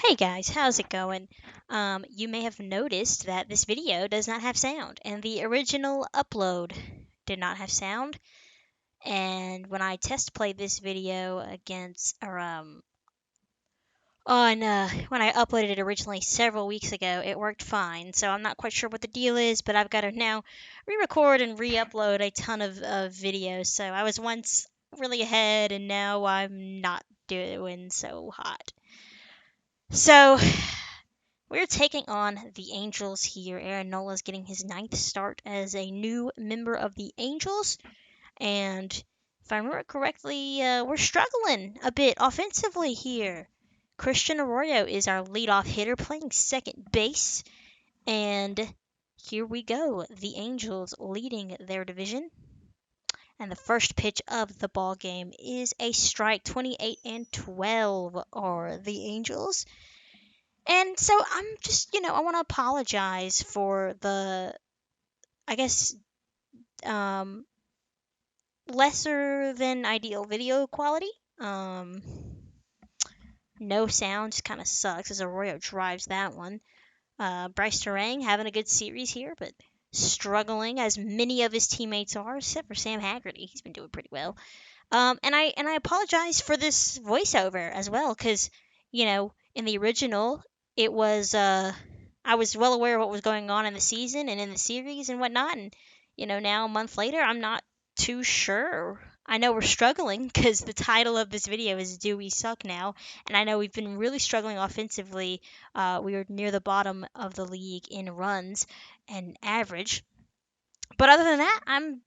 Hey guys, how's it going? You may have noticed that this video does not have sound, and the original upload did not have sound. And when I test played this video against, or on when I uploaded it originally several weeks ago, it worked fine. So I'm not quite sure what the deal is, but I've got to now re-record and re-upload a ton of videos. So I was once really ahead, and now I'm not doing so hot. So we're taking on the Angels here. Aaron Nola's getting his ninth start as a new member of the Angels. And if I remember correctly, we're struggling a bit offensively here. Christian Arroyo is our leadoff hitter playing second base. And here we go. The Angels leading their division. And the first pitch of the ball game is a strike. 28-12 are the Angels. And so I'm just, I want to apologize for the, I guess, um, lesser than ideal video quality. Um, no sound just kind of sucks as Arroyo drives that one. Bryce Terang having a good series here, but struggling as many of his teammates are, except for Sam Haggerty. He's been doing pretty well. And I apologize for this voiceover as well, because in the original it was I was well aware of what was going on in the season and in the series and whatnot, and now a month later I'm not too sure. I know we're struggling because the title of this video is "Do We Suck Now?" and I know we've been really struggling offensively. We are near the bottom of the league in runs and average, but other than that, I'm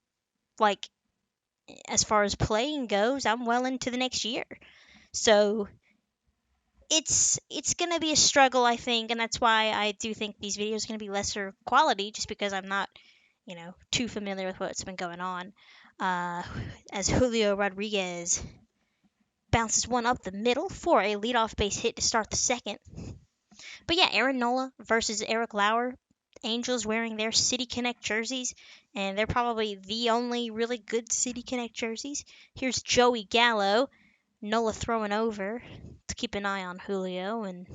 like as far as playing goes, I'm well into the next year. So it's gonna be a struggle, I think, and that's why I do think these videos are gonna be lesser quality, just because I'm not, too familiar with what's been going on. Uh, as Julio Rodriguez bounces one up the middle for a leadoff base hit to start the second. But yeah, Aaron Nola versus Eric Lauer. Angels wearing their City Connect jerseys, and they're probably the only really good City Connect jerseys. Here's Joey Gallo, Nola throwing over to keep an eye on Julio, and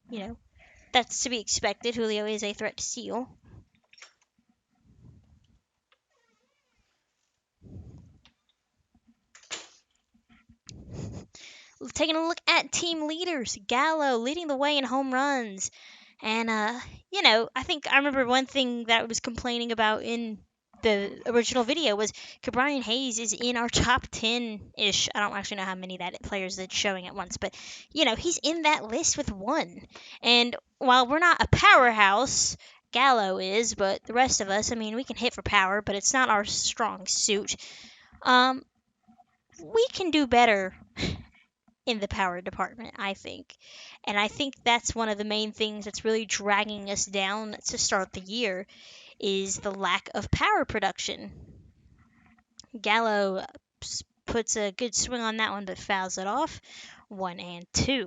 you know that's to be expected. Julio is a threat to steal. Taking a look at team leaders, Gallo leading the way in home runs, and I think I remember one thing that I was complaining about in the original video was Cabrian Hayes is in our top 10-ish. I don't actually know how many that players that's showing at once, but he's in that list with one. And while we're not a powerhouse, Gallo is, but the rest of us, I mean, we can hit for power, but it's not our strong suit. Um, we can do better in the power department, I think. And I think that's one of the main things that's really dragging us down to start the year is the lack of power production. Gallo puts a good swing on that one but fouls it off. 1-2.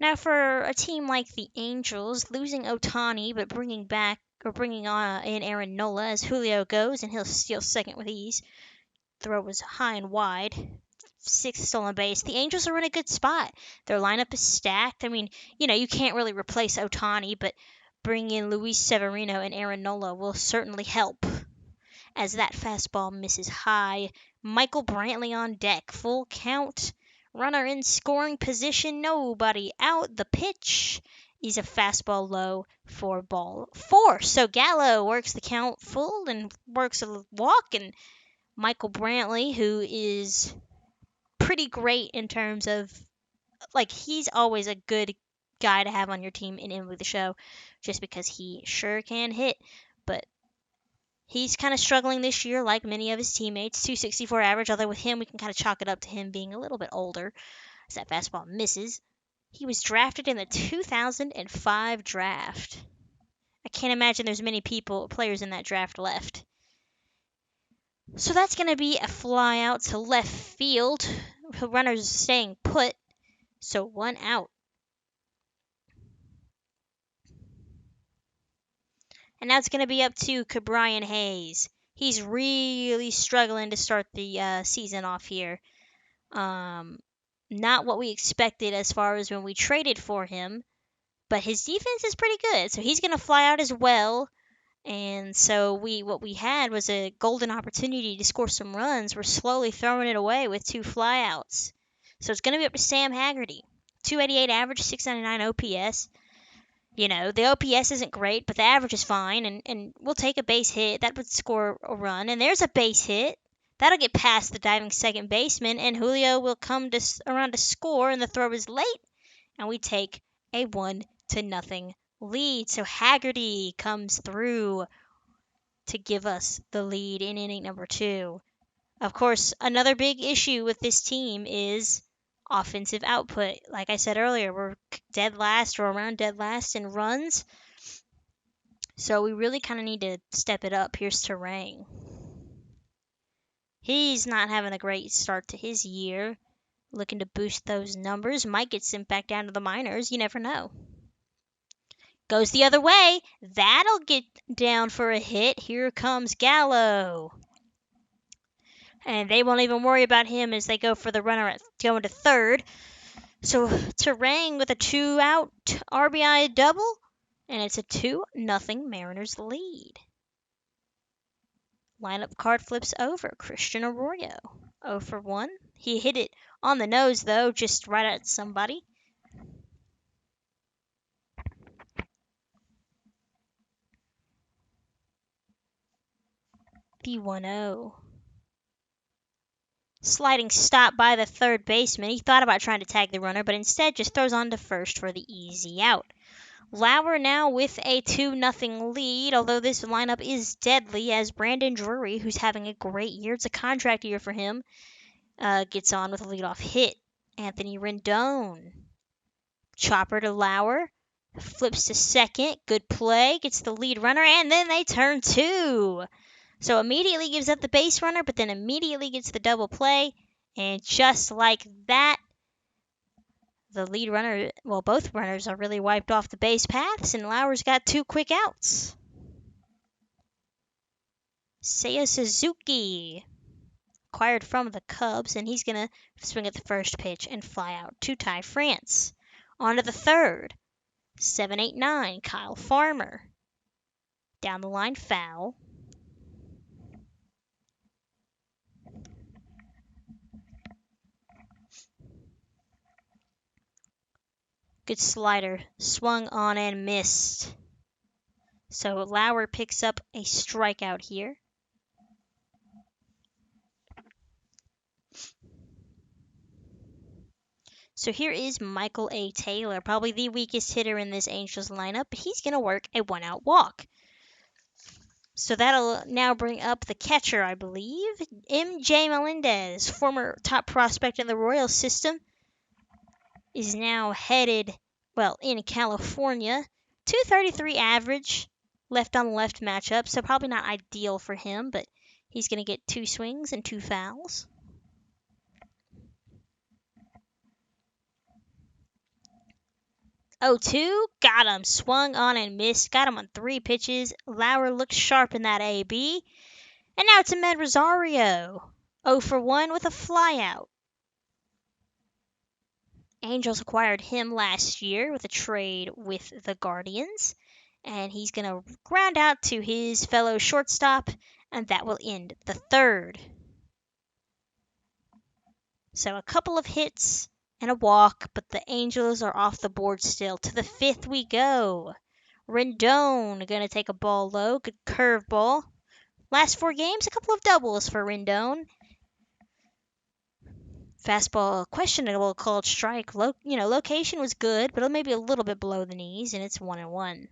Now for a team like the Angels, losing Otani but bringing on in Aaron Nola as Julio goes and he'll steal second with ease. Throw was high and wide. Sixth stolen base. The Angels are in a good spot. Their lineup is stacked. I mean, you can't really replace Otani, but bringing in Luis Severino and Aaron Nola will certainly help. As that fastball misses high, Michael Brantley on deck. Full count. Runner in scoring position. Nobody out. The pitch is a fastball low for ball four. So Gallo works the count full and works a walk, and Michael Brantley, who is pretty great in terms of he's always a good guy to have on your team in MLB The Show, just because he sure can hit. But he's kind of struggling this year, like many of his teammates. 264 average, although with him we can kind of chalk it up to him being a little bit older, as that fastball misses. He was drafted in the 2005 draft. I can't imagine there's many players in that draft left. So that's going to be a fly out to left field. Runner's staying put, so one out. And now it's going to be up to Cabrian Hayes. He's really struggling to start the season off here. not what we expected as far as when we traded for him, but his defense is pretty good. So he's going to fly out as well. And so what we had was a golden opportunity to score some runs. We're slowly throwing it away with 2 flyouts. So it's going to be up to Sam Haggerty. 288 average, 699 OPS. The OPS isn't great, but the average is fine, and we'll take a base hit. That would score a run, and there's a base hit. That'll get past the diving second baseman, and Julio will come around to score, and the throw is late, and we take a 1-0 lead. So Haggerty comes through to give us the lead in inning number 2. Of course, another big issue with this team is offensive output. Like I said earlier, we're dead last or around dead last in runs. So we really kind of need to step it up. Here's Terang. He's not having a great start to his year. Looking to boost those numbers. Might get sent back down to the minors. You never know. Goes the other way. That'll get down for a hit. Here comes Gallo. And they won't even worry about him as they go for the runner going to third. So Terang with a 2-out RBI double. And it's a 2-0 Mariners lead. Lineup card flips over. Christian Arroyo, 0 for 1. He hit it on the nose, though, just right at somebody. The 1-0. Sliding stop by the third baseman. He thought about trying to tag the runner, but instead just throws on to first for the easy out. Lauer now with a 2-0 lead, although this lineup is deadly as Brandon Drury, who's having a great year, it's a contract year for him, gets on with a leadoff hit. Anthony Rendon. Chopper to Lauer. Flips to second. Good play. Gets the lead runner, and then they turn 2. So immediately gives up the base runner, but then immediately gets the double play. And just like that, the lead runner, well, both runners are really wiped off the base paths, and Lauer's got 2 quick outs. Seiya Suzuki, acquired from the Cubs, and he's going to swing at the first pitch and fly out to Ty France. On to the third. 7-8-9, Kyle Farmer. Down the line, foul. Good slider. Swung on and missed. So Lauer picks up a strikeout here. So here is Michael A. Taylor, probably the weakest hitter in this Angels lineup, but he's going to work a 1-out walk. So that'll now bring up the catcher, I believe, M.J. Melendez, former top prospect in the Royals system, is now headed, in California. 233 average, left on left matchup, so probably not ideal for him, but he's going to get 2 swings and 2 fouls. 0-2, got him, swung on and missed, got him on 3 pitches. Lauer looks sharp in that AB. And now it's Amed Rosario, 0 for 1 with a flyout. Angels acquired him last year with a trade with the Guardians, and he's going to ground out to his fellow shortstop, and that will end the third. So a couple of hits and a walk, but the Angels are off the board still. To the 5th we go. Rendon going to take a ball low. Good curveball. Last 4 games, a couple of doubles for Rendon. Fastball questionable, called strike. Location was good, but maybe a little bit below the knees, and it's 1-1.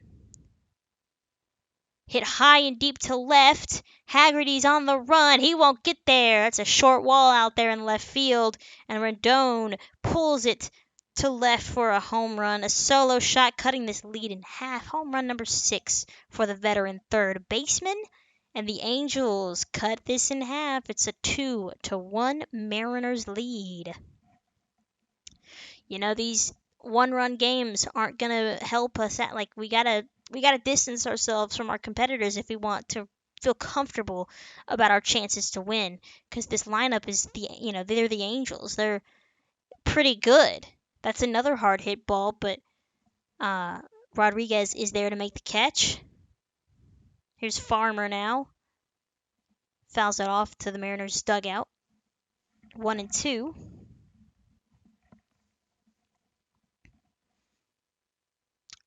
Hit high and deep to left. Haggerty's on the run. He won't get there. That's a short wall out there in left field. And Rendon pulls it to left for a home run. A solo shot cutting this lead in half. Home run number 6 for the veteran third baseman. And the Angels cut this in half. It's a 2-1 Mariners lead. These 1-run games aren't going to help us out. We gotta distance ourselves from our competitors if we want to feel comfortable about our chances to win. Because this lineup is they're the Angels. They're pretty good. That's another hard hit ball, but Rodriguez is there to make the catch. Here's Farmer now. Fouls it off to the Mariners' dugout. 1-2.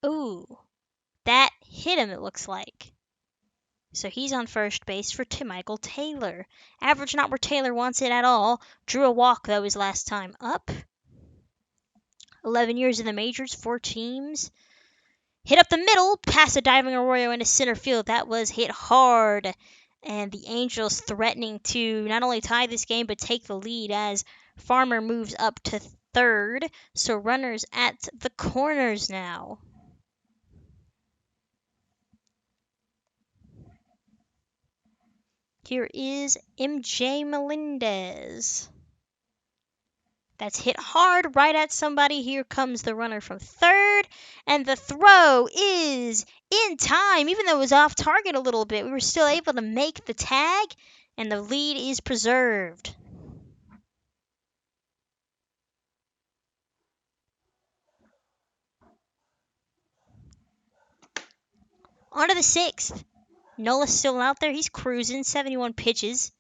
Ooh, that hit him, it looks like. So he's on first base for Michael Taylor. Average not where Taylor wants it at all. Drew a walk, though, his last time up. 11 years in the majors, 4 teams. Hit up the middle, past a diving Arroyo into center field. That was hit hard. And the Angels threatening to not only tie this game, but take the lead as Farmer moves up to third. So runners at the corners now. Here is MJ Melendez. That's hit hard right at somebody. Here comes the runner from third. And the throw is in time. Even though it was off target a little bit, we were still able to make the tag. And the lead is preserved. On to the 6th. Nola's still out there. He's cruising. 71 pitches.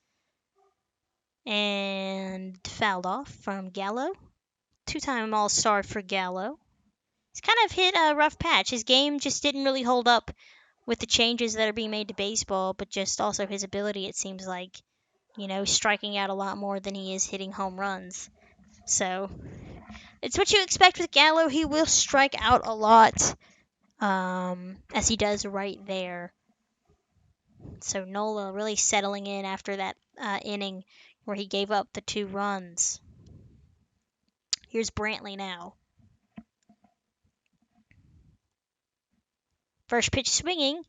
And fouled off from Gallo. 2-time All-Star for Gallo. He's kind of hit a rough patch. His game just didn't really hold up with the changes that are being made to baseball, but just also his ability, it seems like, striking out a lot more than he is hitting home runs. So it's what you expect with Gallo. He will strike out a lot, as he does right there. So Nola really settling in after that inning where he gave up the 2 runs. Here's Brantley now. First pitch swinging.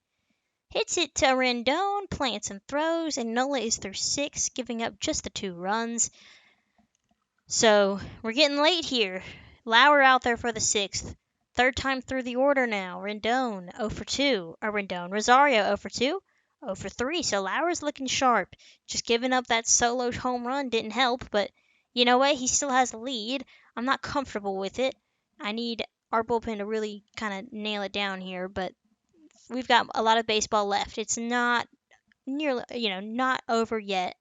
Hits it to Rendon, plants and throws, and Nola is through 6, giving up just the 2 runs. So we're getting late here. Lauer out there for the 6th. Third time through the order now. Rendon 0 for 2. Rosario 0 for 2. 0 for 3. So Lauer's looking sharp. Just giving up that solo home run didn't help, but you know what? He still has the lead. I'm not comfortable with it. I need our bullpen to really kind of nail it down here, but we've got a lot of baseball left. It's not nearly, not over yet.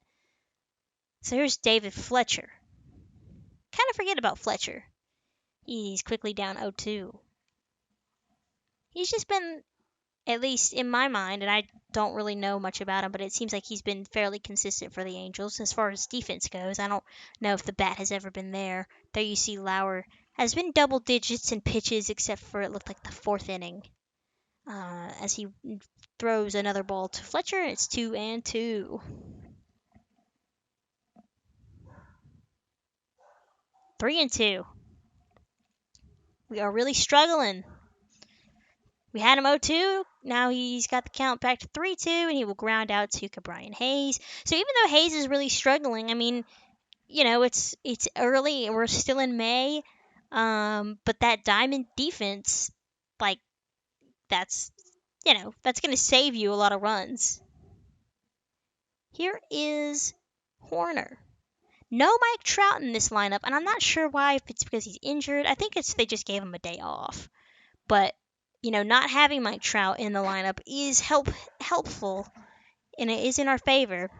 So here's David Fletcher. Kind of forget about Fletcher. He's quickly down 0-2. He's just been, at least in my mind, and I don't really know much about him, but it seems like he's been fairly consistent for the Angels as far as defense goes. I don't know if the bat has ever been there. There you see Lauer has been double digits in pitches, except for it looked like the 4th inning. As he throws another ball to Fletcher, it's 2-2. 3-2. We are really struggling. We had him 0-2. Now he's got the count back to 3-2, and he will ground out to Brian Hayes. So even though Hayes is really struggling, I mean, it's early and we're still in May, but that diamond defense, that's going to save you a lot of runs. Here is Horner. No Mike Trout in this lineup, and I'm not sure why, if it's because he's injured. I think they just gave him a day off. But, not having Mike Trout in the lineup is helpful, and it is in our favor.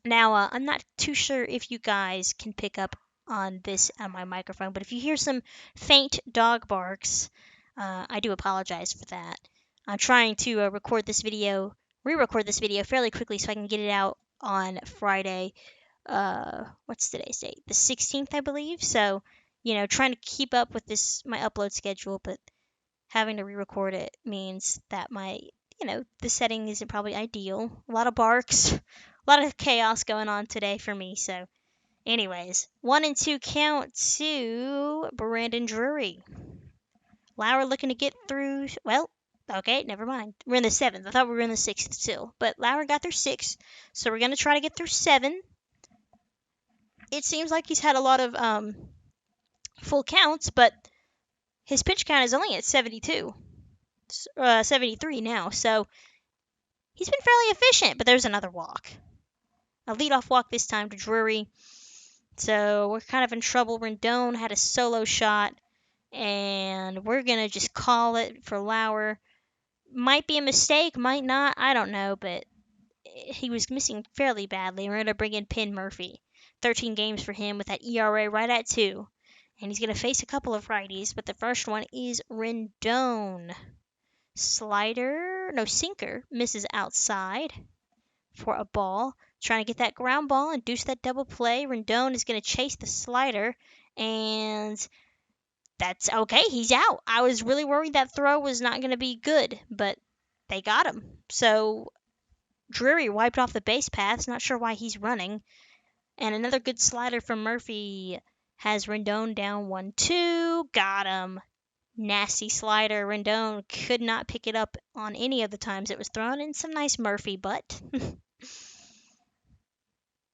Now, I'm not too sure if you guys can pick up on this on my microphone, but if you hear some faint dog barks, I do apologize for that. I'm trying to re-record this video fairly quickly so I can get it out on Friday. What's today's date? The 16th, I believe. So, trying to keep up with my upload schedule, but having to re-record it means that the setting isn't probably ideal. A lot of barks, a lot of chaos going on today for me. So, anyways, 1-2 count to Brandon Drury. Lauer looking to get through. Well, okay, never mind. We're in the 7th. I thought we were in the 6th still, but Lauer got through 6, so we're gonna try to get through 7. It seems like he's had a lot of full counts, but his pitch count is only at 73 now, so he's been fairly efficient, but there's another walk. A leadoff walk this time to Drury. So we're kind of in trouble. Rendon had a solo shot, and we're going to just call it for Lauer. Might be a mistake, might not, I don't know, but he was missing fairly badly. We're going to bring in Penn Murphy. 13 games for him with that ERA right at 2. And he's going to face a couple of righties, but the first one is Rendon. Sinker, misses outside for a ball. Trying to get that ground ball, induce that double play. Rendon is going to chase the slider, and that's okay. He's out. I was really worried that throw was not going to be good, but they got him. So Drury wiped off the base paths. Not sure why he's running. And another good slider from Murphy has Rendon down 1-2. Got him. Nasty slider. Rendon could not pick it up on any of the times it was thrown, and some nice Murphy butt.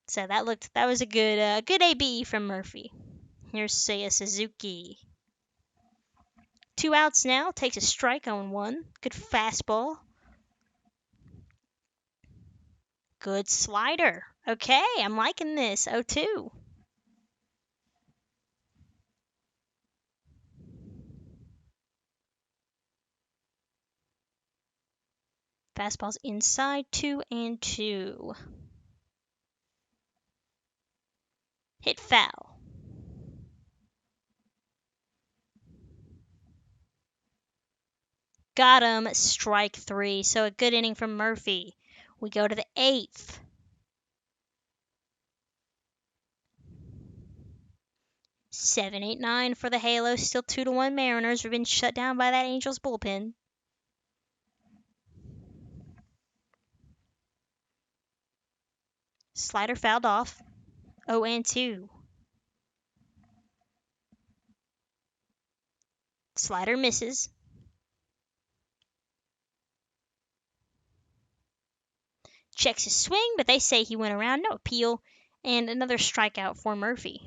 So that was a good AB from Murphy. Here's Seiya Suzuki. 2 outs now. Takes a strike on 1. Good fastball. Good slider. Okay, I'm liking this. 0-2. Fastball's inside. 2-2. Hit foul. Got him. Strike 3. So a good inning from Murphy. We go to the 8th. 7-8-9 for the Halos. Still 2-1 Mariners. We've been shut down by that Angels bullpen. Slider fouled off. 0-2. Slider misses. Checks his swing, but they say he went around. No appeal. And another strikeout for Murphy.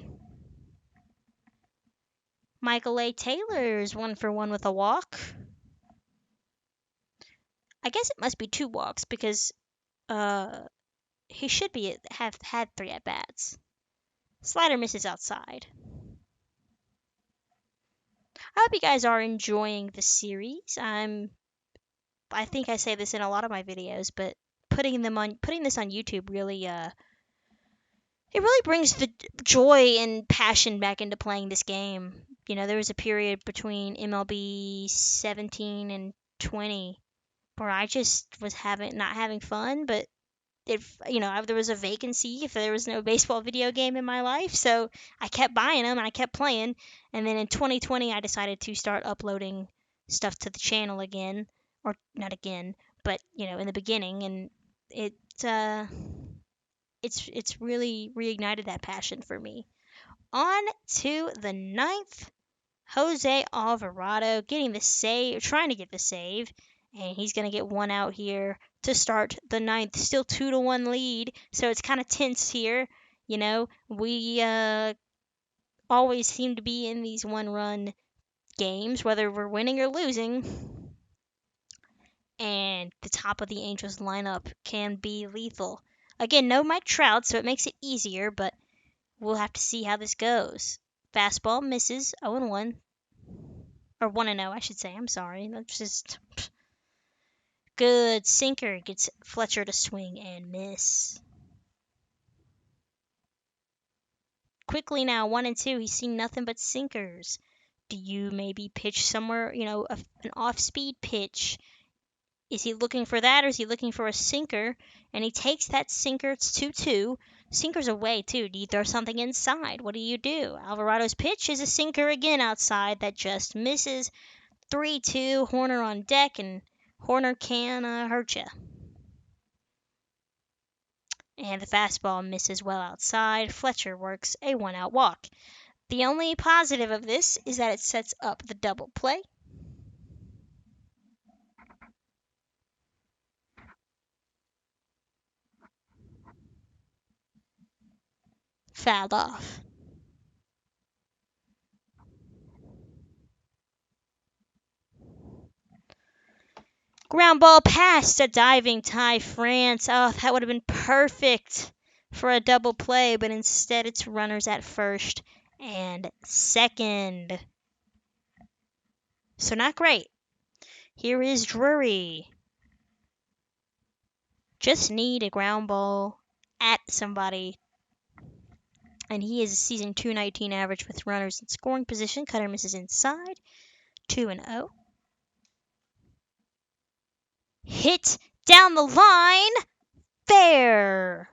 Michael A. Taylor's 1-for-1 with a walk. I guess it must be 2 walks because he should have had 3 at-bats. Slider misses outside. I hope you guys are enjoying the series. I think I say this in a lot of my videos, but putting this on YouTube really it really brings the joy and passion back into playing this game. You know, there was a period between MLB 17 and 20 where I just was not having fun, but if there was a vacancy, if there was no baseball video game in my life, so I kept buying them and I kept playing. And then in 2020 I decided to start uploading stuff to the channel again, or not again, but in the beginning, and it's really reignited that passion for me. On to the 9th. Jose Alvarado trying to get the save, and he's going to get 1 out here to start the 9th. Still 2-1 lead, so it's kind of tense here. We always seem to be in these 1-run games, whether we're winning or losing. And the top of the Angels lineup can be lethal. Again, no Mike Trout, so it makes it easier, but we'll have to see how this goes. Fastball misses, 0-1. Or 1-0, I should say. I'm sorry. That's just good. Sinker gets Fletcher to swing and miss. Quickly now, 1-2. He's seen nothing but sinkers. Do you maybe pitch somewhere, an off-speed pitch? Is he looking for that, or is he looking for a sinker? And he takes that sinker. It's 2-2. Sinker's away, too. Do you throw something inside? What do you do? Alvarado's pitch is a sinker again outside that just misses. 3-2. Horner on deck, and Horner can hurt you. And the fastball misses well outside. Fletcher works a 1-out walk. The only positive of this is that it sets up the double play. Fouled off. Ground ball past a diving Ty France. Oh, that would have been perfect for a double play, but instead it's runners at first and second. So not great. Here is Drury. Just need a ground ball at somebody. And he is a season 219 average with runners in scoring position. Cutter misses inside. 2-0. Hit down the line. Fair.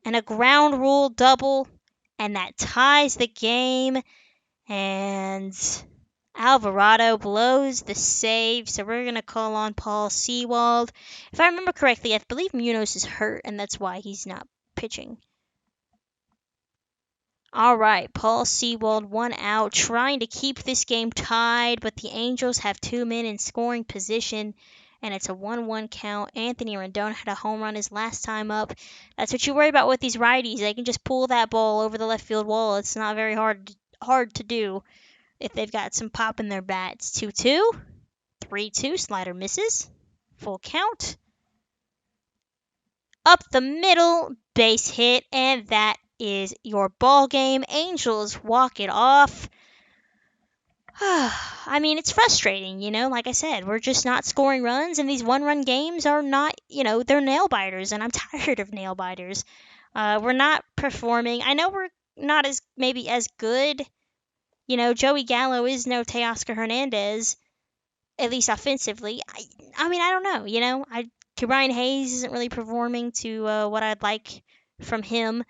And a ground rule double. And that ties the game. And Alvarado blows the save. So we're going to call on Paul Sewald. If I remember correctly, I believe Munoz is hurt, and that's why he's not pitching. All right, Paul Sewald, 1 out, trying to keep this game tied, but the Angels have 2 men in scoring position, and it's a 1-1 count. Anthony Rendon had a home run his last time up. That's what you worry about with these righties. They can just pull that ball over the left field wall. It's not very hard to do if they've got some pop in their bats. 2-2, 3-2, slider misses, full count. Up the middle, base hit, and that is your ball game. Angels walk it off. I mean, it's frustrating, like I said, we're just not scoring runs, and these one-run games are not, they're nail biters, and I'm tired of nail biters. We're not performing. I know we're not maybe as good. Joey Gallo is no Teoscar Hernandez, at least offensively. I mean, I don't know. Ryan Hayes isn't really performing to what I'd like from him.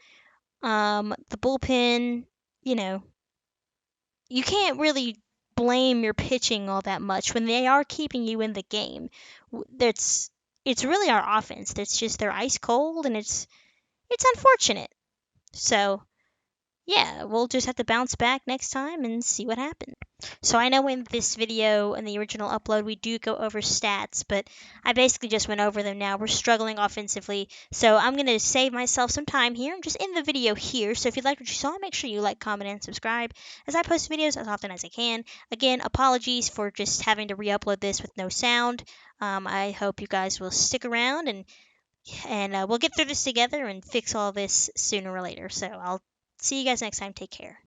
The bullpen, you can't really blame your pitching all that much when they are keeping you in the game. It's really our offense that's just they're ice cold, and it's unfortunate. So yeah, we'll just have to bounce back next time and see what happens. So I know in this video, in the original upload, we do go over stats, but I basically just went over them now. We're struggling offensively, so I'm going to save myself some time here and just end the video here. So if you liked what you saw, make sure you like, comment, and subscribe, as I post videos as often as I can. Again, apologies for just having to re-upload this with no sound. I hope you guys will stick around, and we'll get through this together and fix all this sooner or later. So I'll see you guys next time. Take care.